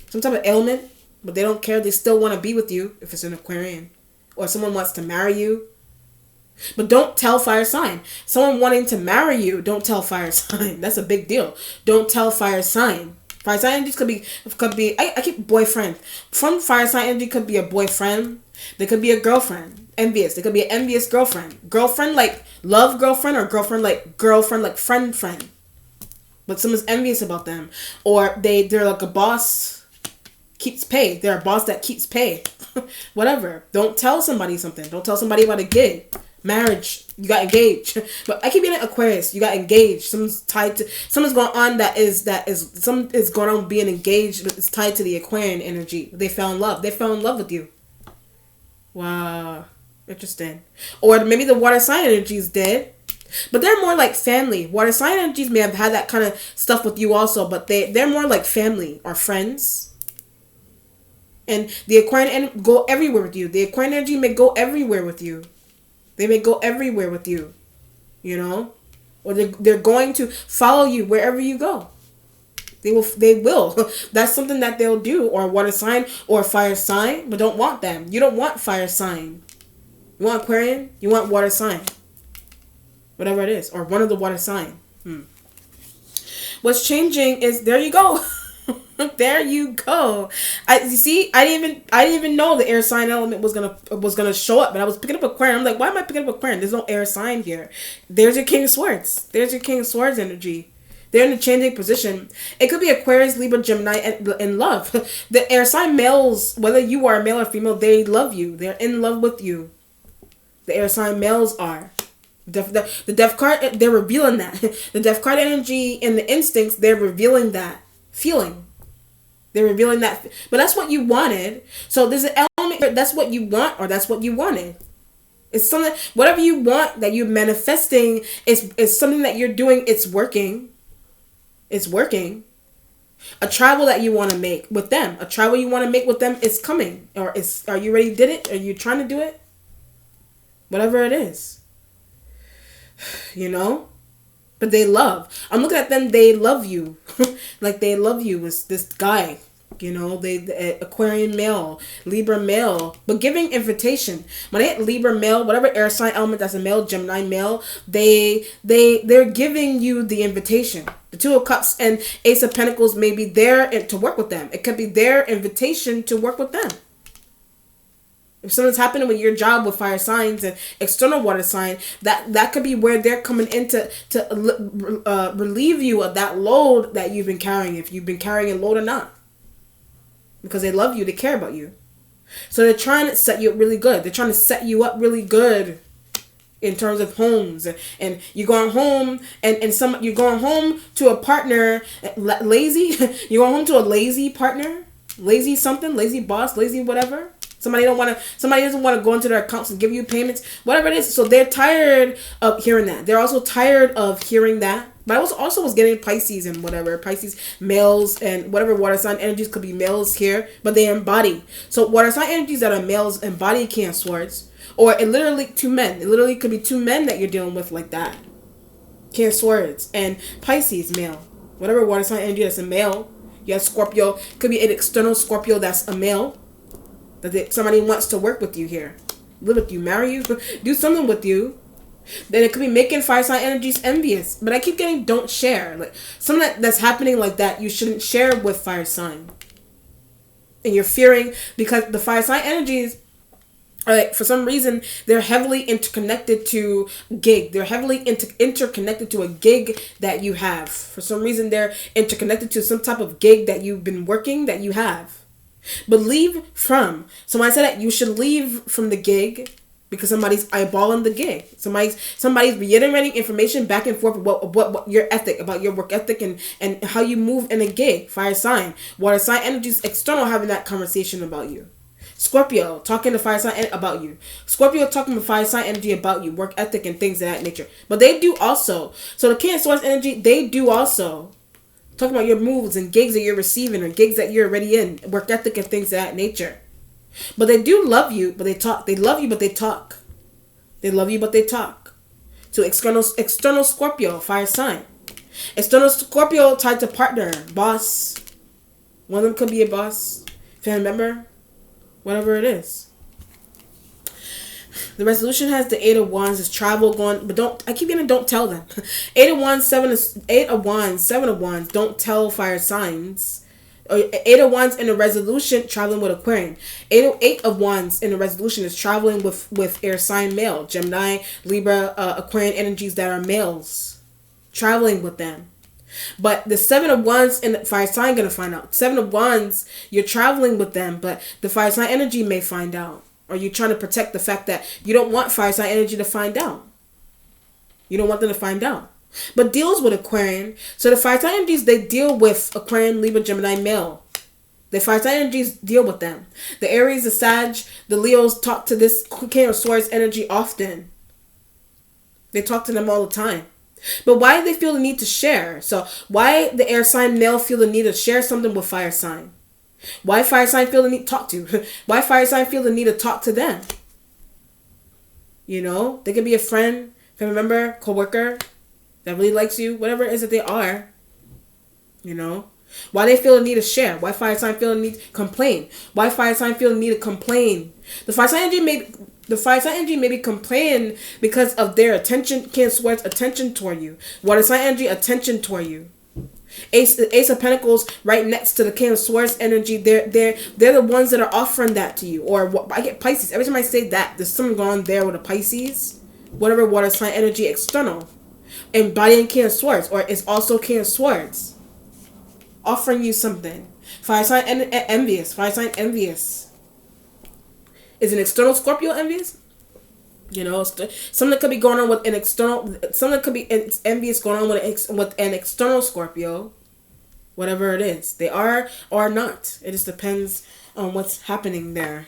Speaker 1: Some type of ailment, but they don't care. They still want to be with you if it's an Aquarian. Or someone wants to marry you. But don't tell fire sign. Someone wanting to marry you, don't tell fire sign. That's a big deal. Don't tell fire sign. Fire sign energies could be I keep boyfriend. From fire sign energy could be a boyfriend. There could be a girlfriend. Envious. There could be an envious girlfriend. Girlfriend like love girlfriend, or girlfriend like friend. But someone's envious about them. Or they're like a boss. Keeps pay. They're a boss that keeps pay. Whatever. Don't tell somebody something. Don't tell somebody about a gig. Marriage. You got engaged. But I keep being an Aquarius. You got engaged. Something's going on something is going on being engaged, but it's tied to the Aquarian energy. They fell in love. They fell in love with you. Wow. Interesting. Or maybe the water sign energy is dead. But they're more like family. Water sign energies may have had that kind of stuff with you also, but they're more like family or friends. And the Aquarian energy go everywhere with you. The Aquarian energy may go everywhere with you. They may go everywhere with you. Or they're going to follow you wherever you go. They will. That's something that they'll do. Or water sign or fire sign. But don't want them. You don't want fire sign. You want Aquarian? You want water sign. Whatever it is. Or one of the water sign. What's changing is, there you go. There you go. You see, I didn't even know the air sign element was gonna show up, but I was picking up Aquarium. I'm like, why am I picking up Aquarium? There's no air sign here. There's your King of Swords. There's your King of Swords energy. They're in a changing position. It could be Aquarius, Libra, Gemini, and love. The air sign males, whether you are male or female, they love you. They're in love with you. The air sign males are. The death card, they're revealing that. The death card energy and the instincts, they're revealing that feeling. They're revealing that. But that's what you wanted. So there's an element, that's what you want or that's what you wanted. It's something, whatever you want that you're manifesting is something that you're doing. It's working. It's working. A travel that you want to make with them. A travel you want to make with them is coming. Are you ready? Did it? Are you trying to do it? Whatever it is. You know? But they love. I'm looking at them, they love you. Like they love you as this guy. You know, the Aquarian male, Libra male, but giving invitation. When they hit Libra male, whatever air sign element that's a male, Gemini male, they're giving you the invitation. The Two of Cups and Ace of Pentacles may be there to work with them. It could be their invitation to work with them. If something's happening with your job with fire signs and external water sign, that could be where they're coming in to relieve you of that load that you've been carrying, if you've been carrying a load or not. Because they love you, they care about you. So they're trying to set you up really good. They're trying to set you up really good in terms of homes. And you're going home you're going home to a partner lazy. You're going home to a lazy partner. Lazy something, lazy boss, lazy whatever. Somebody doesn't want to go into their accounts and give you payments, whatever it is. So they're tired of hearing that. They're also tired of hearing that. But I also was getting Pisces and whatever. Pisces, males, and whatever water sign energies could be males here, but they embody. So water sign energies that are males embody King of Swords. Or it literally two men. It literally could be two men that you're dealing with like that. King of Swords and Pisces male. Whatever water sign energy that's a male. You have Scorpio. Could be an external Scorpio that's a male. That somebody wants to work with you here. Live with you, marry you, do something with you. Then it could be making fire sign energies envious. But I keep getting don't share. Like something that's happening like that, you shouldn't share with fire sign. And you're fearing because the fire sign energies are like, for some reason, they're heavily interconnected to gig. They're heavily interconnected to a gig that you have. For some reason, they're interconnected to some type of gig that you've been working that you have. But leave from. So when I said that you should leave from the gig because somebody's eyeballing the gig. Somebody's reiterating information back and forth about what your ethic, about your work ethic and how you move in a gig. Fire sign. Water sign energies external having that conversation about you. Scorpio talking to fire sign about you. Scorpio talking to fire sign energy about you. Work ethic and things of that nature. But they do also. So the King of Swords energy, they do also. Talking about your moves and gigs that you're receiving or gigs that you're already in. Work ethic and things of that nature. But they do love you, but they talk. They love you, but they talk. They love you, but they talk. So external Scorpio, fire sign. External Scorpio tied to partner, boss. One of them could be a boss, family member, whatever it is. The resolution has the 8 of Wands, is travel going, but I keep getting don't tell them. 8 of Wands, 7 of Wands, don't tell fire signs. 8 of Wands in a resolution, traveling with Aquarian. 8 of Wands in a resolution is traveling with air sign male, Gemini, Libra, Aquarian energies that are males. Traveling with them. But the 7 of Wands in the fire sign going to find out. 7 of Wands, you're traveling with them, but the fire sign energy may find out. Or you're trying to protect the fact that you don't want fire sign energy to find out. You don't want them to find out. But deals with Aquarian. So the fire sign energies, they deal with Aquarian, Libra, Gemini, male. The fire sign energies deal with them. The Aries, the Sag, the Leos talk to this King of Swords energy often. They talk to them all the time. But why do they feel the need to share? So why the air sign male feel the need to share something with fire sign? Why fire sign feel the need to talk to? Why fire sign feel the need to talk to them? You know, they could be a friend, family member, co-worker that really likes you, whatever it is that they are. You know, why they feel the need to share? Why fire sign feel the need to complain? Why fire sign feel the need to complain? The fire sign energy may be complaining because of their attention, King of Swords attention toward you. Water sign energy attention toward you. Ace of Pentacles right next to the King of Swords energy. They're the ones that are offering that to you. Or I get Pisces. Every time I say that, there's something going on there with a Pisces. Whatever water sign energy external. Embodying King of Swords. Or it's also King of Swords. Offering you something. Fire sign envious. Fire sign envious. Is an external Scorpio envious? You know, something could be going on with an external. Something could be envious going on with an external Scorpio. Whatever it is, they are or not. It just depends on what's happening there.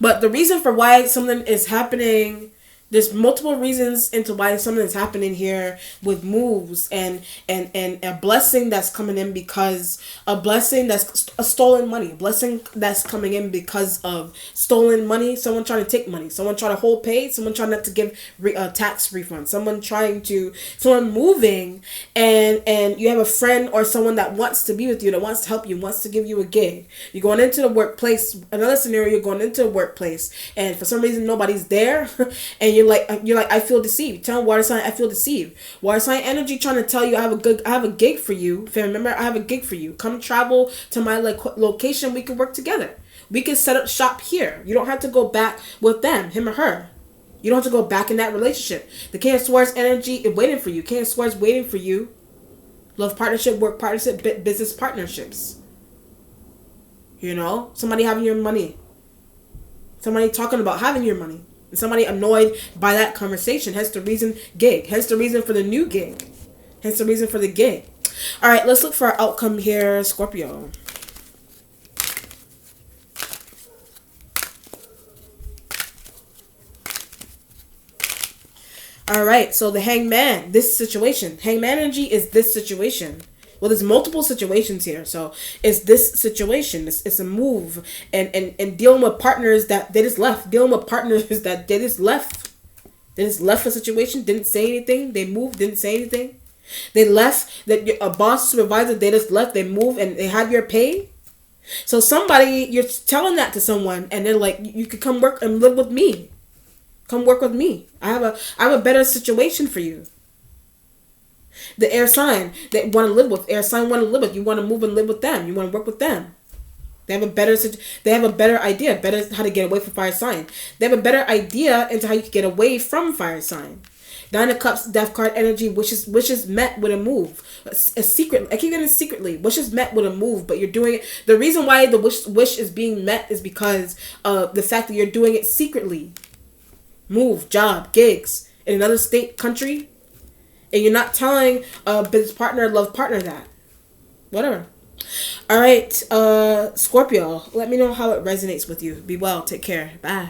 Speaker 1: But the reason for why something is happening, there's multiple reasons into why something is happening here with moves and a blessing that's coming in because a blessing that's a stolen money, a blessing that's coming in because of stolen money, someone trying to take money, someone trying to hold pay, someone trying not to give tax refund, someone moving and you have a friend or someone that wants to be with you, that wants to help you, wants to give you a gig. You're going into the workplace, another scenario, you're going into a workplace and for some reason nobody's there and you're like I feel deceived. Tell water sign I feel deceived. Water sign energy trying to tell you I have a gig for you. Remember, I have a gig for you. Come travel to my location. We can work together. We can set up shop here. You don't have to go back with them, him or her. You don't have to go back in that relationship. The King of Swords energy is waiting for you. King of Swords waiting for you. Love partnership, work partnership, business partnerships. You know, somebody having your money. Somebody talking about having your money. And somebody annoyed by that conversation. Hence the reason gig. Hence the reason for the new gig. Hence the reason for the gig. All right, let's look for our outcome here, Scorpio. All right, so the Hangman, this situation. Hangman energy is this situation. Well, there's multiple situations here. So it's this situation. It's a move. And dealing with partners that they just left. Dealing with partners that they just left. They just left a situation, didn't say anything. They moved, didn't say anything. They left, that a boss, supervisor, they just left. They moved and they had your pay. So somebody, you're telling that to someone and they're like, you could come work and live with me. Come work with me. I have a better situation for you. The air sign that want to live with, air sign want to live with. You want to move and live with them. You want to work with them. They have a better idea, better how to get away from fire sign. They have a better idea into how you can get away from fire sign. Nine of Cups, Death card energy, which is met with a move. A secret. I keep getting secretly. Which is met with a move, but you're doing it. The reason why the wish is being met is because of the fact that you're doing it secretly. Move, job, gigs in another state, country. And you're not telling a business partner, love partner that. Whatever. All right, Scorpio, let me know how it resonates with you. Be well. Take care. Bye.